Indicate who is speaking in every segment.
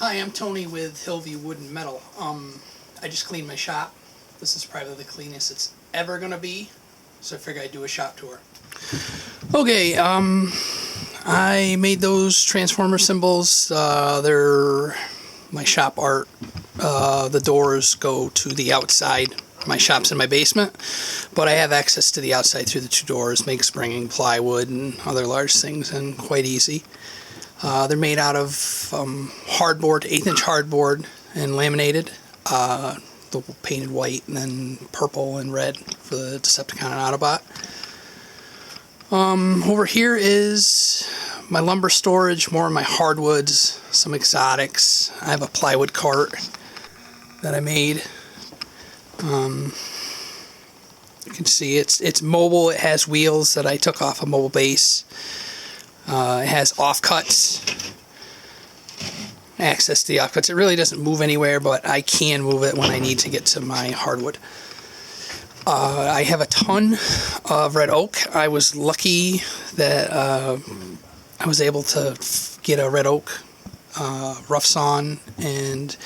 Speaker 1: Hi, I'm Tony with Hillview Wood and Metal. I just cleaned my shop. This is probably the cleanest it's ever going to be, so I figured I'd do a shop tour. Okay, I made those transformer symbols. They're my shop art. The doors go to the outside. My shop's in my basement, but I have access to the outside through the two doors, make springing, plywood, and other large things, and quite easy. They're made out of hardboard, 1/8" hardboard, and laminated. The painted white and then purple and red for the Decepticon and Autobot. Over here is my lumber storage, more of my hardwoods, some exotics. I have a plywood cart that I made. You can see it's mobile. It has wheels that I took off a mobile base. It has offcuts, access to the offcuts. It really doesn't move anywhere, but I can move it when I need to get to my hardwood. I have a ton of red oak. I was lucky that I was able to get a red oak rough sawn, and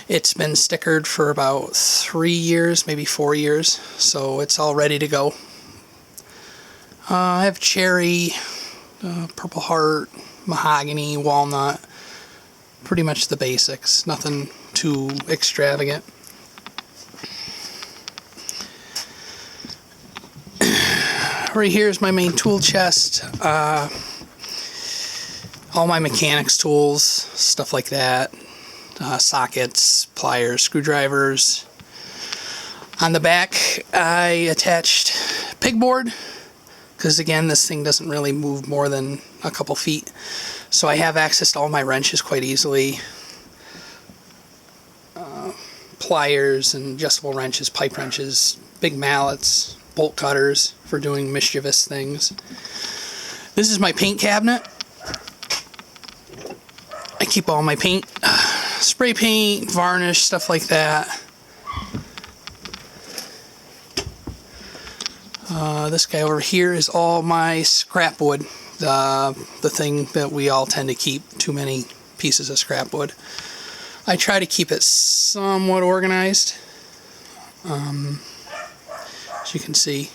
Speaker 1: it's been stickered for about 3 years, maybe 4 years, so it's all ready to go. I have cherry, Purple Heart, mahogany, walnut, pretty much the basics, nothing too extravagant. Right here is my main tool chest, all my mechanics tools, stuff like that, sockets, pliers, screwdrivers. On the back I attached pegboard, because again this thing doesn't really move more than a couple feet, so I have access to all my wrenches quite easily. Pliers and adjustable wrenches, pipe wrenches, big mallets, bolt cutters for doing mischievous things. This is my paint cabinet. I keep all my paint, spray paint, varnish, stuff like that. This guy over here is all my scrap wood, the thing that we all tend to keep, too many pieces of scrap wood. I try to keep it somewhat organized. As you can see,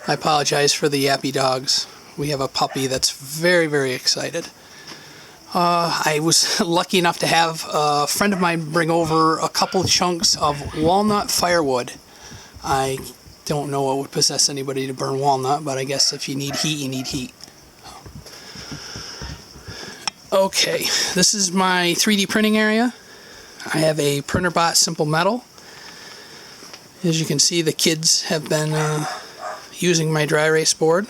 Speaker 1: I apologize for the yappy dogs. We have a puppy that's very, very excited. I was lucky enough to have a friend of mine bring over a couple chunks of walnut firewood. I don't know what would possess anybody to burn walnut, but I guess if you need heat, you need heat. Okay, this is my 3D printing area. I have a PrinterBot Simple Metal. As you can see, the kids have been using my dry erase board.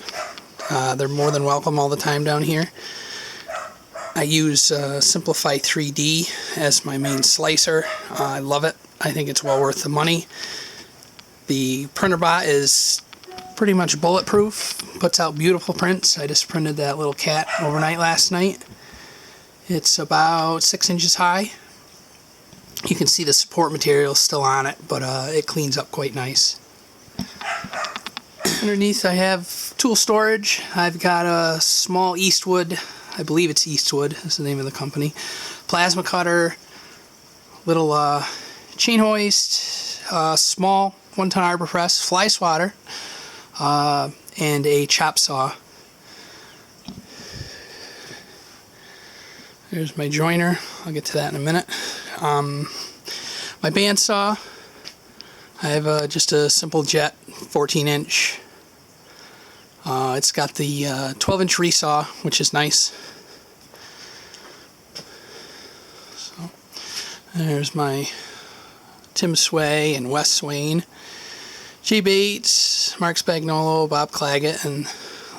Speaker 1: They're more than welcome all the time down here. I use Simplify 3D as my main slicer. I love it. I think it's well worth the money. The PrinterBot is pretty much bulletproof, puts out beautiful prints. I just printed that little cat overnight last night. It's about 6 inches high. You can see the support material still on it, but it cleans up quite nice. Underneath I have tool storage. I've got a small Eastwood, I believe it's Eastwood is the name of the company, plasma cutter, little chain hoist, small 1-ton arbor press, fly swatter, and a chop saw. There's my joiner. I'll get to that in a minute. My bandsaw. I have just a simple jet 14-inch. It's got the 12-inch resaw, which is nice. So, there's my Tim Sway and Wes Swain, Jay Bates, Mark Spagnolo, Bob Claggett, and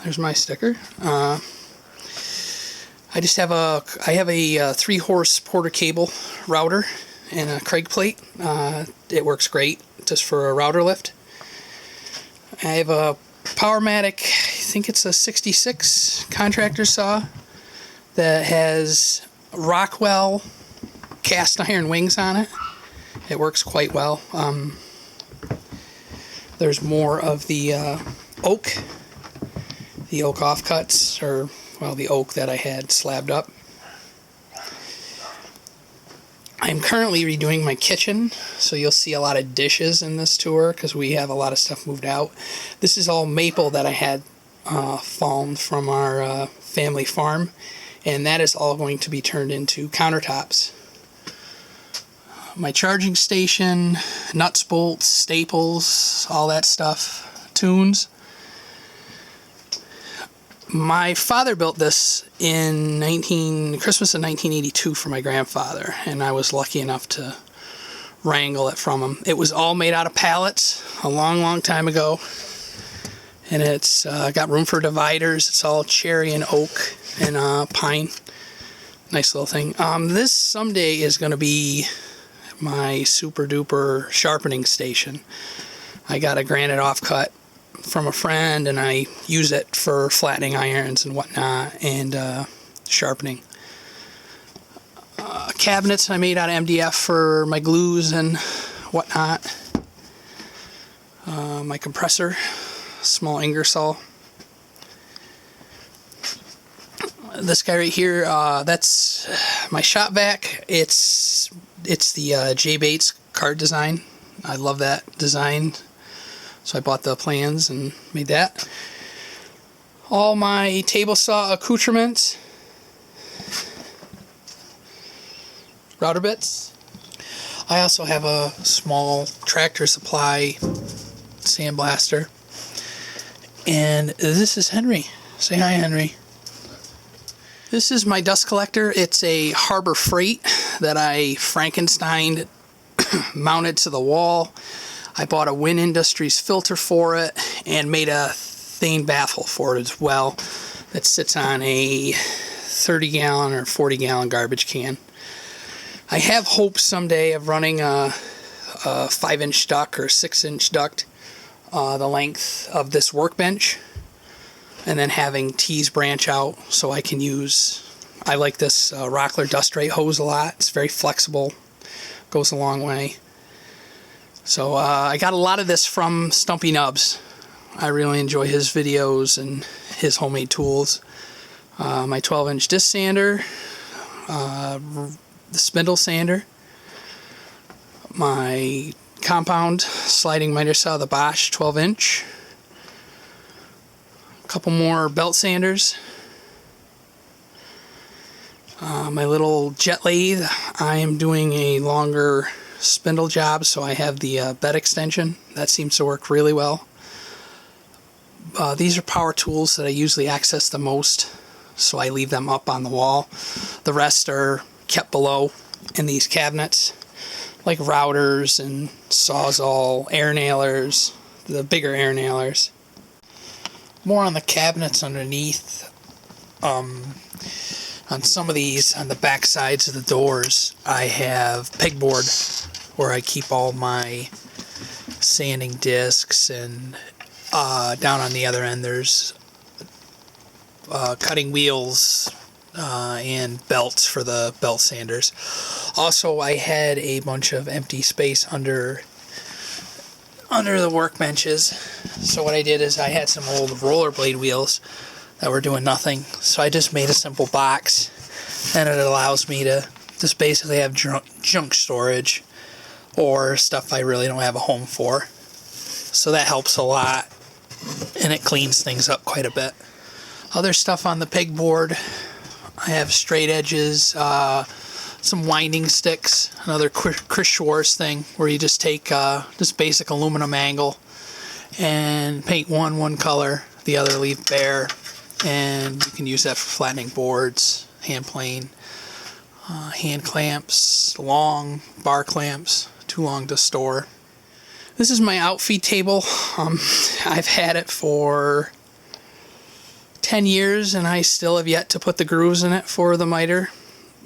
Speaker 1: there's my sticker. I have a 3-horse Porter cable router and a Craig plate. It works great just for a router lift. I have a Powermatic, I think it's a 66 contractor saw that has Rockwell cast iron wings on it. It works quite well. There's more of the oak offcuts, or well, the oak that I had slabbed up. I'm currently redoing my kitchen, so you'll see a lot of dishes in this tour because we have a lot of stuff moved out. This is all maple that I had fallen from our family farm, and that is all going to be turned into countertops. My charging station, nuts, bolts, staples, all that stuff, tunes. My father built this in Christmas of 1982 for my grandfather, and I was lucky enough to wrangle it from him. It was all made out of pallets a long, long time ago, and it's got room for dividers. It's all cherry and oak and pine. Nice little thing. This someday is going to be my super duper sharpening station. I got a granite offcut from a friend, and I use it for flattening irons and whatnot, and sharpening. Cabinets I made out of MDF for my glues and whatnot. My compressor, small Ingersoll. This guy right here, that's my shop vac. It's the J. Bates card design. I love that design. So I bought the plans and made that. All my table saw accoutrements. Router bits. I also have a small Tractor Supply sandblaster. And this is Henry. Say hi, Henry. This is my dust collector. It's a Harbor Freight that I Frankensteined, mounted to the wall. I bought a Win Industries filter for it and made a Thane baffle for it as well that sits on a 30-gallon or 40-gallon garbage can. I have hopes someday of running a 5-inch duct or 6-inch duct the length of this workbench, and then having T's branch out so I can use, I like this Rockler dust rate hose a lot. It's very flexible, goes a long way. So I got a lot of this from Stumpy Nubs. I really enjoy his videos and his homemade tools. My 12-inch disc sander, the spindle sander, my compound sliding miter saw, the Bosch 12-inch, a couple more belt sanders, my little jet lathe. I am doing a longer spindle job, so I have the bed extension. That seems to work really well. These are power tools that I usually access the most, so I leave them up on the wall. The rest are kept below in these cabinets, like routers and Sawzall, air nailers, the bigger air nailers. More on the cabinets underneath. On some of these, on the back sides of the doors, I have pegboard where I keep all my sanding discs, and down on the other end there's cutting wheels and belts for the belt sanders. Also, I had a bunch of empty space under the workbenches, so what I did is I had some old rollerblade wheels that were doing nothing, so I just made a simple box, and it allows me to just basically have junk storage or stuff I really don't have a home for. So that helps a lot, and it cleans things up quite a bit. Other stuff on the pegboard, I have straight edges, some winding sticks, another Chris Schwartz thing where you just take just basic aluminum angle and paint one color, the other leave bare, and you can use that for flattening boards, hand plane, hand clamps, long bar clamps, too long to store. This is my outfeed table. I've had it for 10 years and I still have yet to put the grooves in it for the miter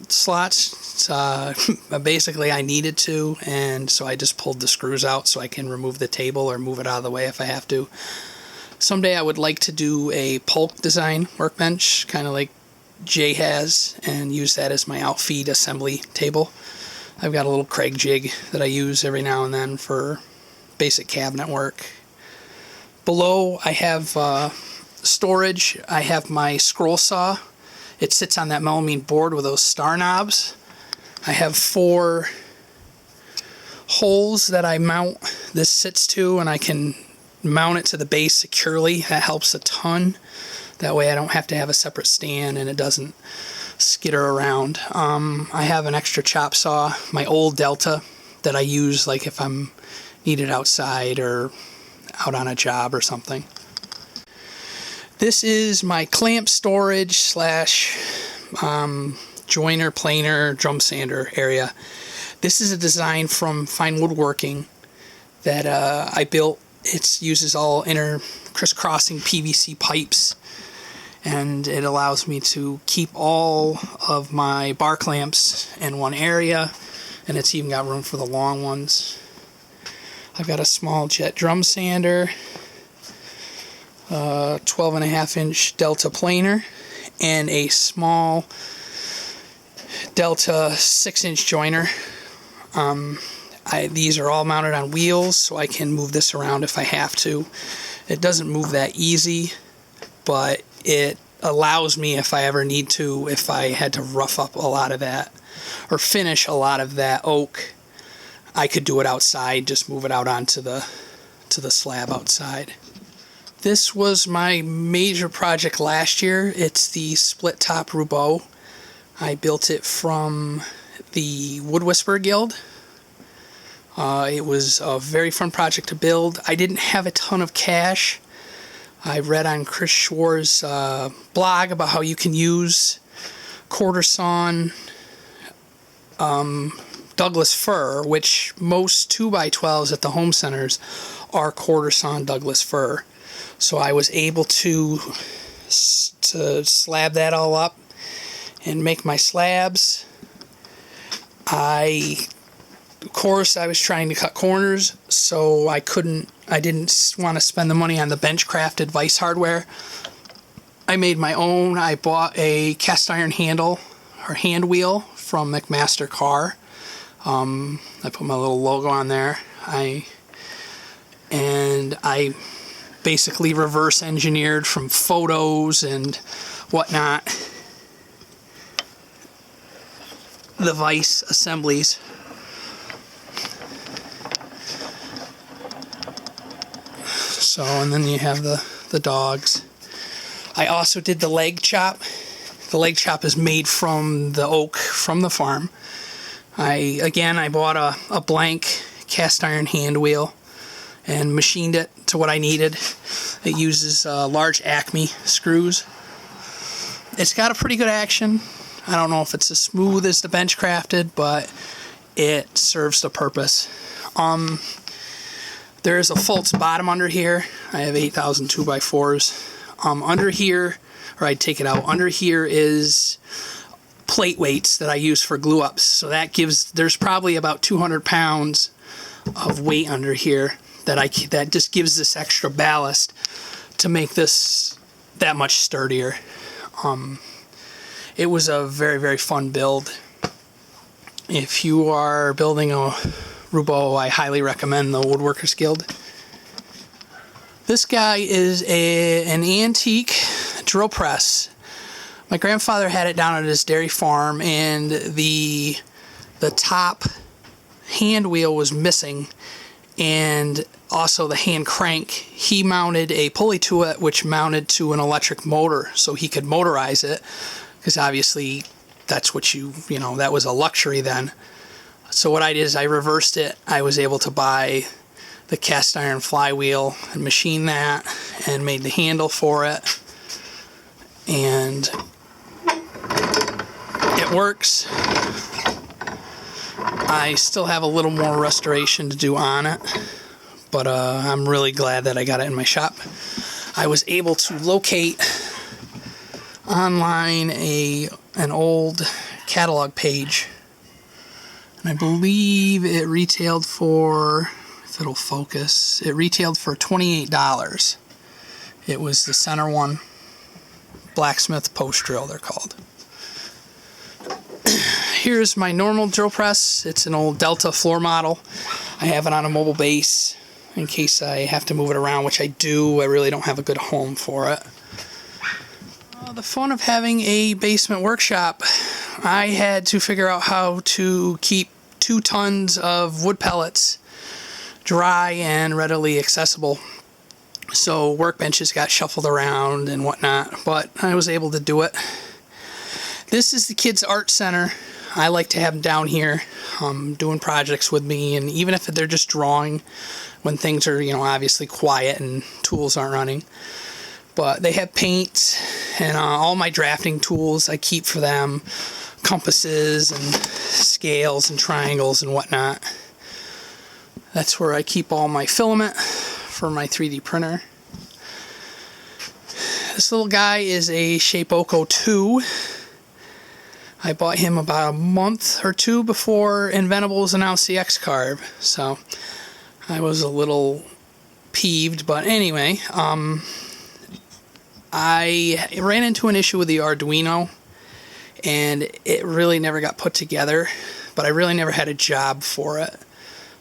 Speaker 1: slots. Basically I needed to, and so I just pulled the screws out so I can remove the table or move it out of the way if I have to. Someday I would like to do a Polk design workbench, kind of like Jay has, and use that as my outfeed assembly table. I've got a little Craig jig that I use every now and then for basic cabinet work. Below I have storage. I have my scroll saw. It sits on that melamine board with those star knobs. I have 4 holes that I mount this sits to, and I can mount it to the base securely. That helps a ton. That way I don't have to have a separate stand and it doesn't skitter around. I have an extra chop saw, my old Delta, that I use like if I'm needed outside or out on a job or something. This is my clamp storage slash joiner, planer, drum sander area. This is a design from Fine Woodworking that I built. It uses all inner crisscrossing PVC pipes, and it allows me to keep all of my bar clamps in one area, and it's even got room for the long ones. I've got a small jet drum sander, 12.5-inch Delta planer, and a small Delta 6-inch joiner. These are all mounted on wheels, so I can move this around if I have to. It doesn't move that easy, but it allows me, if I ever need to, if I had to rough up a lot of that or finish a lot of that oak, I could do it outside, just move it out onto the slab outside. This was my major project last year. It's the split top Robo. I built it from the Wood Whisperer Guild. It was a very fun project to build. I didn't have a ton of cash. I read on Chris Schwartz's blog about how you can use quarter sawn Douglas fir, which most 2x12s at the home centers are quarter sawn Douglas fir. So I was able to slab that all up and make my slabs. Of course, I was trying to cut corners, so I didn't want to spend the money on the bench-crafted vise hardware. I made my own. I bought a cast iron handle, or hand wheel, from McMaster Car. I put my little logo on there. I basically reverse engineered from photos and whatnot the vise assemblies. So, and then you have the dogs. I also did the leg chop. The leg chop is made from the oak from the farm. I bought a blank cast iron hand wheel and machined it to what I needed. It uses large Acme screws. It's got a pretty good action. I don't know if it's as smooth as the bench crafted, but it serves the purpose. There's a false bottom under here. I have 8,000 2x4s. Under here, or I'd take it out, under here is plate weights that I use for glue ups. So there's probably about 200 pounds of weight under here that just gives this extra ballast to make this that much sturdier. It was a very, very fun build. If you are building a Robo, I highly recommend the Woodworkers Guild. This guy is an antique drill press. My grandfather had it down at his dairy farm, and the top hand wheel was missing, and also the hand crank. He mounted a pulley to it, which mounted to an electric motor, so he could motorize it, because obviously that's what that was a luxury then. So what I did is I reversed it. I was able to buy the cast iron flywheel and machine that and made the handle for it. And it works. I still have a little more restoration to do on it, but I'm really glad that I got it in my shop. I was able to locate online an old catalog page. I believe it retailed for, if it'll focus, it retailed for $28. It was the center one, blacksmith post drill they're called. Here's my normal drill press. It's an old Delta floor model. I have it on a mobile base in case I have to move it around, which I do. I really don't have a good home for it. The fun of having a basement workshop. I had to figure out how to keep 2 tons of wood pellets dry and readily accessible. So workbenches got shuffled around and whatnot, but I was able to do it. This is the kids' art center. I like to have them down here doing projects with me, and even if they're just drawing when things are, obviously quiet and tools aren't running. But they have paint and all my drafting tools I keep for them, compasses and scales and triangles and whatnot. That's where I keep all my filament for my 3D printer. This little guy is a Shapeoko 2. I bought him about a month or 2 before Inventables announced the X-Carve, so I was a little peeved, but anyway, I ran into an issue with the Arduino, and it really never got put together, but I really never had a job for it.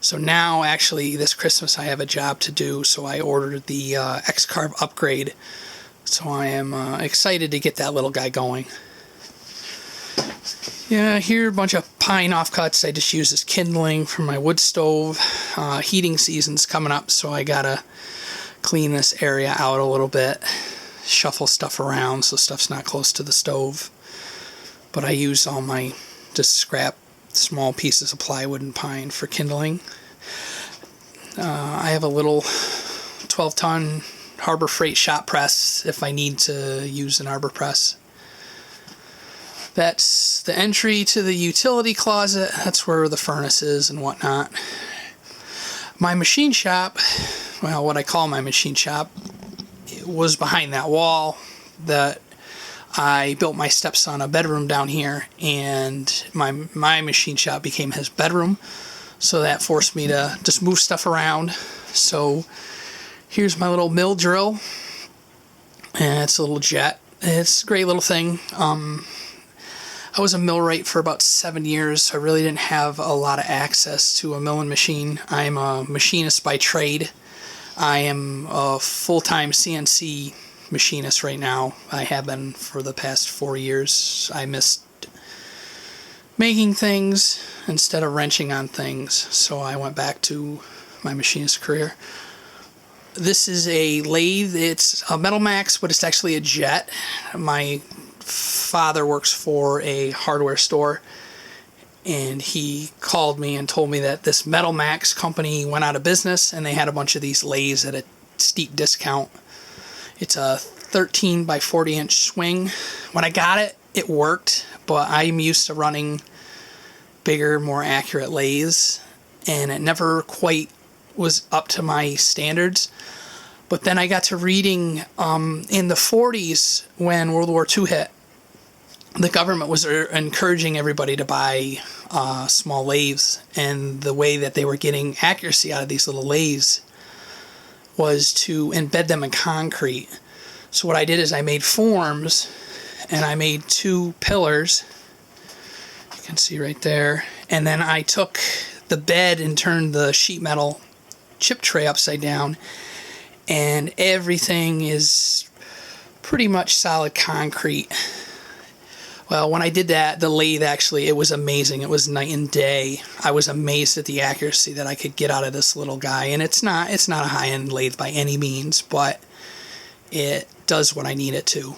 Speaker 1: So now, actually, this Christmas I have a job to do, so I ordered the X-Carve upgrade, so I am excited to get that little guy going. Yeah, here a bunch of pine offcuts I just use as kindling for my wood stove. Heating season's coming up, so I gotta clean this area out a little bit, shuffle stuff around so stuff's not close to the stove. But I use all my just scrap small pieces of plywood and pine for kindling. I have a little 12-ton Harbor Freight shop press if I need to use an arbor press. That's the entry to the utility closet. That's where the furnace is and whatnot. My machine shop, well, what I call my machine shop, it was behind that wall that I built my stepson a bedroom down here, and my machine shop became his bedroom, so that forced me to just move stuff around. So here's my little mill drill, and it's a little jet. It's a great little thing. I was a millwright for about 7 years, so I really didn't have a lot of access to a milling machine. I'm a machinist by trade. I am a full-time CNC machinist right now. I have been for the past 4 years. I missed making things instead of wrenching on things, so I went back to my machinist career. This is a lathe. It's a Metal Max, but it's actually a jet. My father works for a hardware store, and he called me and told me that this Metal Max company went out of business, and they had a bunch of these lathes at a steep discount. It's a 13 by 40 inch swing. When I got it, it worked, but I'm used to running bigger, more accurate lathes, and it never quite was up to my standards. But then I got to reading in the 40s, when World War II hit, the government was encouraging everybody to buy small lathes, and the way that they were getting accuracy out of these little lathes was to embed them in concrete. So what I did is I made forms, and I made 2 pillars. You can see right there. And then I took the bed and turned the sheet metal chip tray upside down, and everything is pretty much solid concrete. Well, when I did that, the lathe actually, it was amazing. It was night and day. I was amazed at the accuracy that I could get out of this little guy. And it's not a high-end lathe by any means, but it does what I need it to.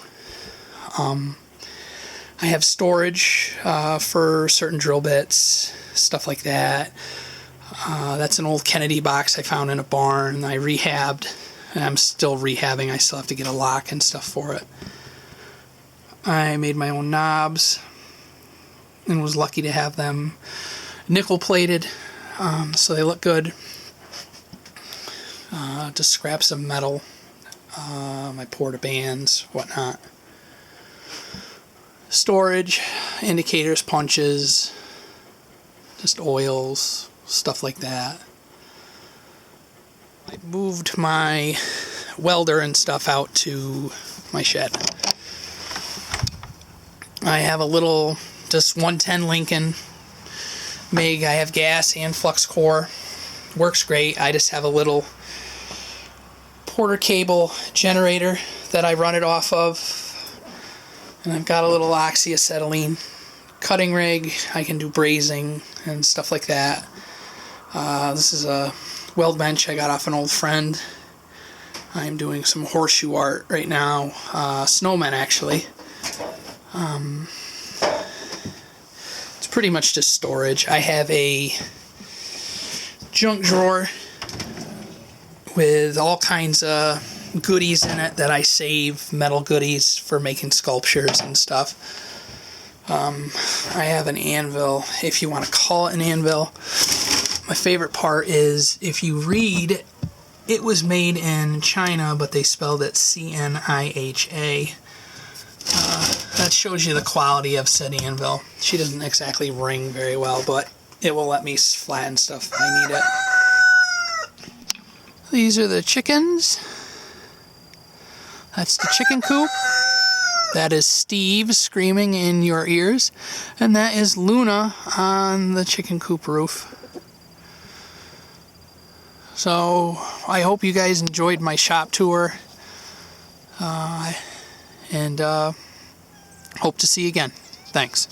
Speaker 1: I have storage for certain drill bits, stuff like that. That's an old Kennedy box I found in a barn. I rehabbed, and I'm still rehabbing. I still have to get a lock and stuff for it. I made my own knobs and was lucky to have them nickel plated, so they look good. Just scraps of metal, my porta bands, whatnot. Storage, indicators, punches, just oils, stuff like that. I moved my welder and stuff out to my shed. I have a little, just 110 Lincoln MIG. I have gas and flux core. Works great. I just have a little Porter cable generator that I run it off of. And I've got a little oxyacetylene cutting rig. I can do brazing and stuff like that. This is a weld bench I got off an old friend. I'm doing some horseshoe art right now. Snowmen, actually. It's pretty much just storage. I have a junk drawer with all kinds of goodies in it that I save, metal goodies for making sculptures and stuff. I have an anvil, if you want to call it an anvil. My favorite part is, if you read, it was made in China, but they spelled it C-N-I-H-A. That shows you the quality of said anvil. She doesn't exactly ring very well, but it will let me flatten stuff if I need it. These are the chickens. That's the chicken coop. That is Steve screaming in your ears. And that is Luna on the chicken coop roof. So, I hope you guys enjoyed my shop tour. And hope to see you again. Thanks.